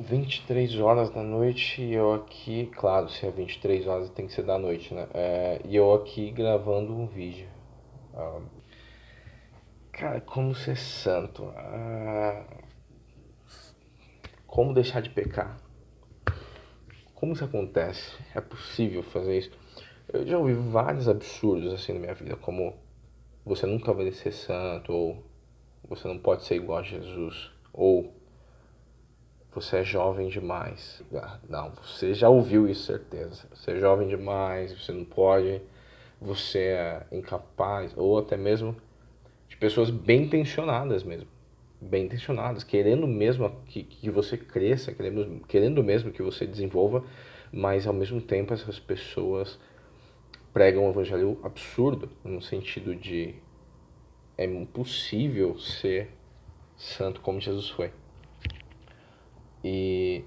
23 horas da noite e eu aqui, claro, se é 23 horas tem que ser da noite, né? E eu aqui gravando um vídeo. Ah, cara, como ser santo? Como deixar de pecar? Como isso acontece? É possível fazer isso? Eu já ouvi vários absurdos assim na minha vida, como você nunca vai ser santo, ou você não pode ser igual a Jesus, ou você é jovem demais. Não, você já ouviu isso, certeza. Você é jovem demais, você não pode, você é incapaz, ou até mesmo de pessoas bem intencionadas mesmo. Bem intencionadas, querendo mesmo que você cresça, querendo mesmo que você desenvolva, mas ao mesmo tempo essas pessoas pregam um evangelho absurdo, no sentido de é impossível ser santo como Jesus foi. E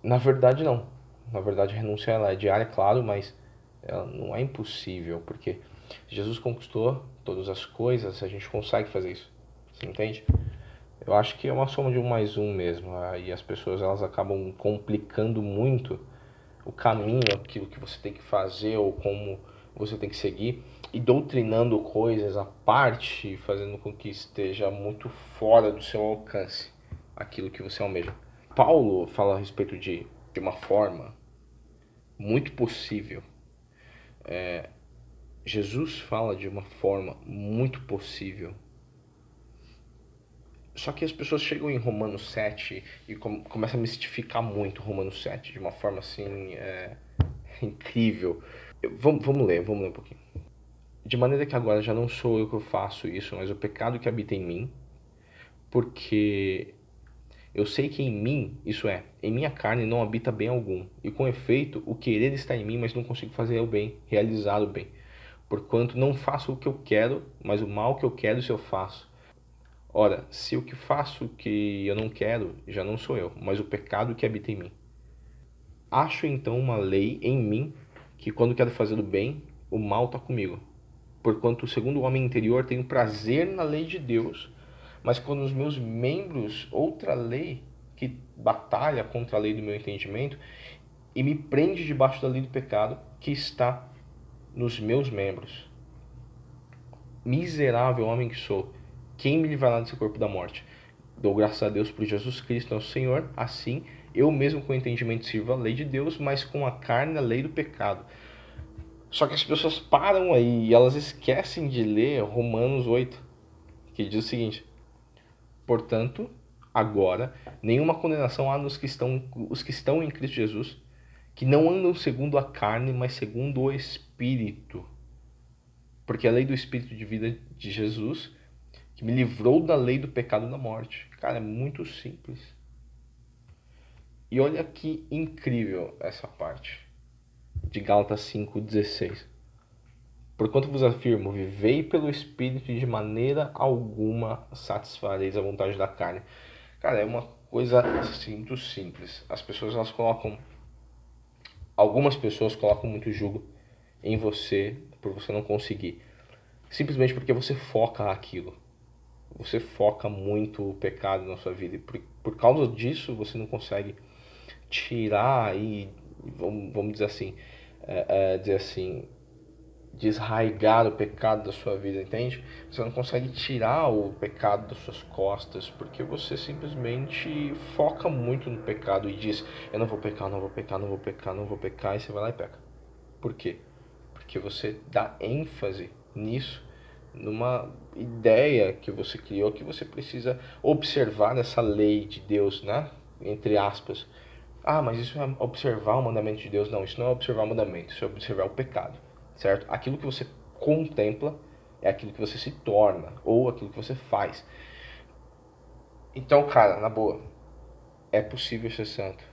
na verdade, não. Na verdade, a renúncia ela é diária, claro, mas ela não é impossível, porque Jesus conquistou todas as coisas, a gente consegue fazer isso. Você entende? Eu acho que é uma soma de um mais um mesmo. E as pessoas elas acabam complicando muito o caminho, aquilo que você tem que fazer ou como você tem que seguir, e doutrinando coisas à parte, fazendo com que esteja muito fora do seu alcance aquilo que você almeja. Paulo fala a respeito de uma forma muito possível. Jesus fala de uma forma muito possível. Só que as pessoas chegam em Romanos 7 e começam a mistificar muito Romanos 7 de uma forma assim incrível. Vamos ler um pouquinho. De maneira que agora já não sou eu que faço isso, mas o pecado que habita em mim, porque eu sei que em mim, isso é, em minha carne não habita bem algum, e com efeito o querer está em mim, mas não consigo fazer o bem, realizar o bem. Porquanto não faço o que eu quero, mas o mal que eu quero isso eu faço. Ora, se o que faço que eu não quero, já não sou eu, mas o pecado que habita em mim. Acho então uma lei em mim, que quando quero fazer o bem, o mal está comigo. Porquanto, segundo o homem interior, tenho prazer na lei de Deus, mas quando os meus membros, outra lei que batalha contra a lei do meu entendimento e me prende debaixo da lei do pecado que está nos meus membros. Miserável homem que sou, quem me livrará desse corpo da morte? Dou graças a Deus por Jesus Cristo, nosso Senhor. Assim, eu mesmo com o entendimento sirvo a lei de Deus, mas com a carne a lei do pecado. Só que as pessoas param aí e elas esquecem de ler Romanos 8, que diz o seguinte: portanto, agora, nenhuma condenação há nos que estão, os que estão em Cristo Jesus, que não andam segundo a carne, mas segundo o Espírito. Porque a lei do Espírito de vida de Jesus, que me livrou da lei do pecado e da morte. Cara, é muito simples. E olha que incrível essa parte de Gálatas 5,16. Porquanto vos afirmo, vivei pelo Espírito e de maneira alguma satisfareis a vontade da carne. Cara, é uma coisa assim, muito simples. As pessoas elas colocam, algumas pessoas colocam muito julgo em você por você não conseguir, simplesmente porque você foca aquilo. Você foca muito o pecado na sua vida e por causa disso você não consegue tirar e vamos dizer assim, dizer assim, desraigar o pecado da sua vida, entende? Você não consegue tirar o pecado das suas costas, porque você simplesmente foca muito no pecado e diz: eu não vou pecar, não vou pecar, não vou pecar, não vou pecar, e você vai lá e peca. Por quê? Porque você dá ênfase nisso, numa ideia que você criou que você precisa observar essa lei de Deus, né? Entre aspas. Ah, mas isso é observar o mandamento de Deus. Não, isso não é observar o mandamento, isso é observar o pecado, certo? Aquilo que você contempla é aquilo que você se torna, ou aquilo que você faz. Então, cara, na boa, é possível ser santo.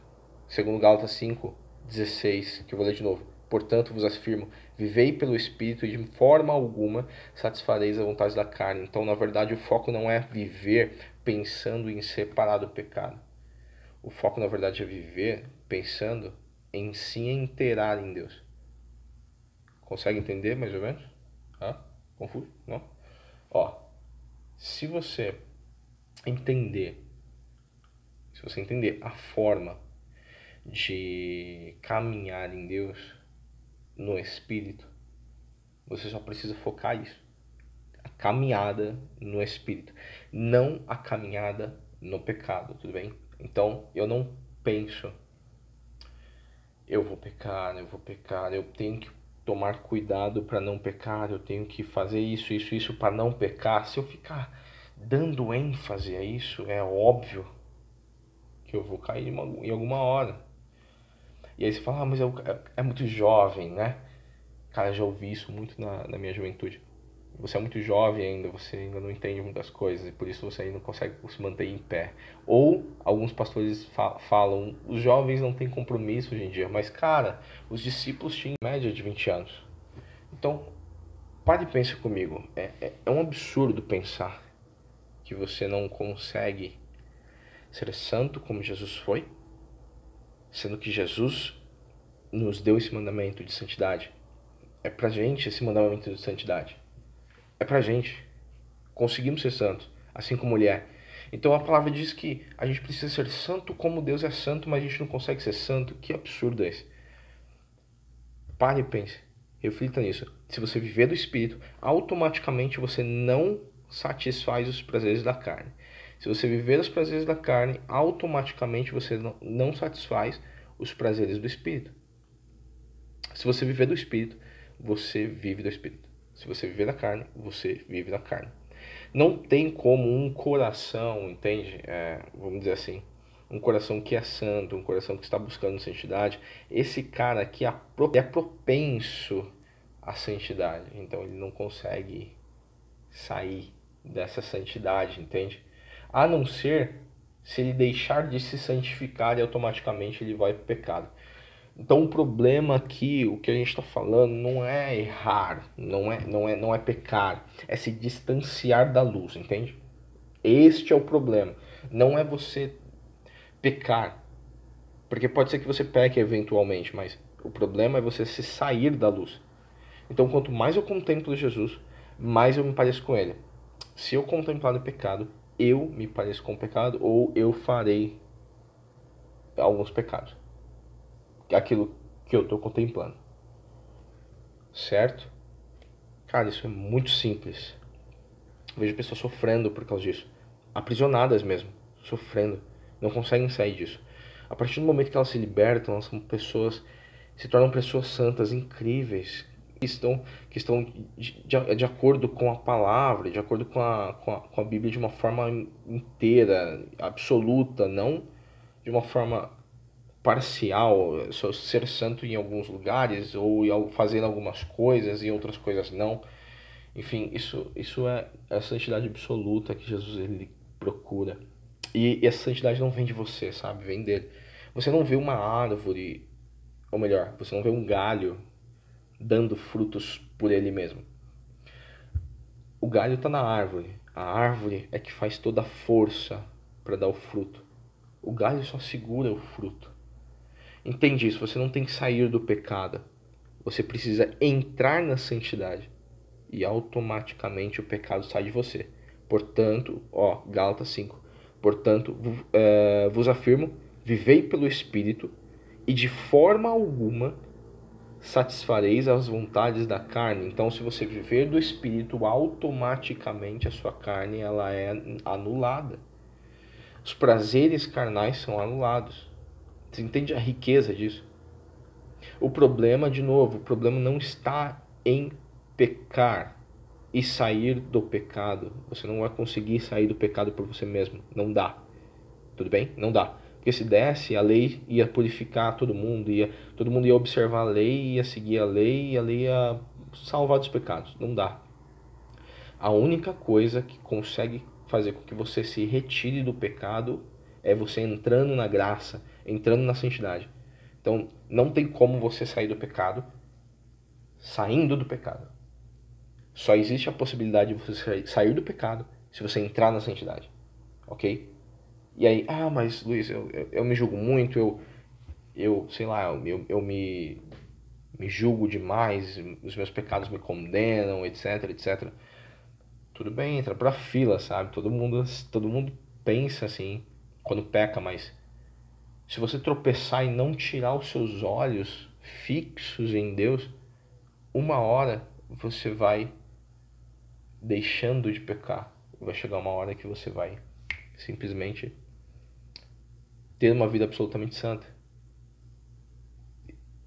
Segundo Gálatas 5:16, que eu vou ler de novo. Portanto, vos afirmo, vivei pelo Espírito e de forma alguma satisfareis a vontade da carne. Então, na verdade, o foco não é viver pensando em separar do pecado. O foco, na verdade, é viver pensando em se inteirar em Deus. Consegue entender, mais ou menos? Hã? Confuso? Não? Ó, se você entender, se se você entender a forma de caminhar em Deus no Espírito, você só precisa focar isso. A caminhada no Espírito, não a caminhada no pecado, tudo bem? Então, eu não penso, eu vou pecar, eu tenho que tomar cuidado para não pecar, eu tenho que fazer isso para não pecar. Se eu ficar dando ênfase a isso, é óbvio que eu vou cair em alguma hora. E aí você fala, mas é muito jovem, né? Cara, eu já ouvi isso muito na minha juventude. Você é muito jovem ainda, você ainda não entende muitas coisas e por isso você ainda não consegue se manter em pé. Ou alguns pastores falam, os jovens não têm compromisso hoje em dia, mas cara, os discípulos tinham em média de 20 anos. Então, pare e pense comigo, é um absurdo pensar que você não consegue ser santo como Jesus foi, sendo que Jesus nos deu esse mandamento de santidade. É pra gente esse mandamento de santidade. É pra gente. Conseguimos ser santos, assim como Ele é. Então a palavra diz que a gente precisa ser santo como Deus é santo, mas a gente não consegue ser santo. Que absurdo é esse? Pare e pense. Reflita nisso. Se você viver do Espírito, automaticamente você não satisfaz os prazeres da carne. Se você viver os prazeres da carne, automaticamente você não satisfaz os prazeres do Espírito. Se você viver do Espírito, você vive do Espírito. Se você viver da carne, você vive da carne. Não tem como um coração, entende? Vamos dizer assim, um coração que é santo, um coração que está buscando santidade. Esse cara aqui é propenso à santidade. Então ele não consegue sair dessa santidade, entende? A não ser se ele deixar de se santificar e automaticamente ele vai para o pecado. Então o problema aqui, o que a gente está falando, não é errar, não é pecar, é se distanciar da luz, entende? Este é o problema. Não é você pecar, porque pode ser que você peque eventualmente, mas o problema é você se sair da luz. Então quanto mais eu contemplo Jesus, mais eu me pareço com Ele. Se eu contemplar o pecado, eu me pareço com o pecado ou eu farei alguns pecados. Aquilo que eu estou contemplando. Certo? Cara, isso é muito simples. Eu vejo pessoas sofrendo por causa disso. Aprisionadas mesmo. Sofrendo. Não conseguem sair disso. A partir do momento que elas se libertam, elas são pessoas, se tornam pessoas santas, incríveis, que estão de acordo com a palavra, de acordo com a Bíblia de uma forma inteira, absoluta, não de uma forma parcial, ser santo em alguns lugares ou fazendo algumas coisas e outras coisas não. Enfim, isso é a santidade absoluta que Jesus ele procura. E essa santidade não vem de você, sabe? Vem dele. Você não vê uma árvore, ou melhor, você não vê um galho dando frutos por ele mesmo. O galho está na árvore. A árvore é que faz toda a força para dar o fruto. O galho só segura o fruto. Entende isso? Você não tem que sair do pecado. Você precisa entrar na santidade. E automaticamente o pecado sai de você. Portanto, Gálatas 5. Portanto, vos afirmo, vivei pelo Espírito e de forma alguma satisfareis as vontades da carne. Então, se você viver do Espírito, automaticamente a sua carne ela é anulada. Os prazeres carnais são anulados. Você entende a riqueza disso? O problema, de novo, o problema não está em pecar e sair do pecado. Você não vai conseguir sair do pecado por você mesmo. Não dá. Tudo bem? Não dá. Porque se desse, a lei ia purificar todo mundo, todo mundo ia observar a lei, ia seguir a lei e a lei ia salvar dos pecados. Não dá. A única coisa que consegue fazer com que você se retire do pecado é você entrando na graça, entrando na santidade. Então, não tem como você sair do pecado saindo do pecado. Só existe a possibilidade de você sair do pecado se você entrar na santidade. Ok? E aí, mas Luiz, eu me julgo muito, sei lá, eu me julgo demais, os meus pecados me condenam, etc, etc. Tudo bem, entra pra fila, sabe? Todo mundo pensa assim. quando peca, mas se você tropeçar e não tirar os seus olhos fixos em Deus, uma hora você vai deixando de pecar. Vai chegar uma hora que você vai simplesmente ter uma vida absolutamente santa.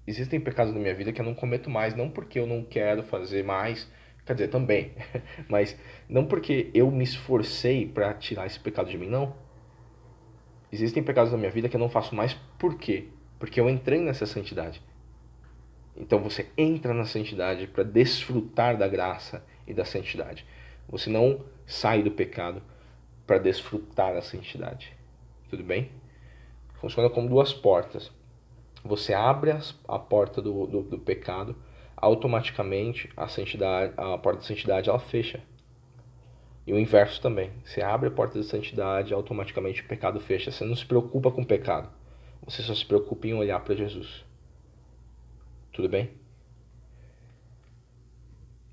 Existem pecados na minha vida que eu não cometo mais, não porque eu não quero fazer mais, quer dizer, também, mas não porque eu me esforcei para tirar esse pecado de mim, não. Existem pecados na minha vida que eu não faço mais, por quê? Porque eu entrei nessa santidade. Então você entra na santidade para desfrutar da graça e da santidade. Você não sai do pecado para desfrutar da santidade. Tudo bem? Funciona como duas portas. Você abre a porta do pecado, automaticamente a porta da santidade ela fecha. E o inverso também. Você abre a porta da santidade, automaticamente o pecado fecha. Você não se preocupa com o pecado. Você só se preocupa em olhar para Jesus. Tudo bem?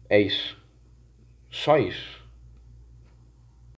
É isso. Só isso.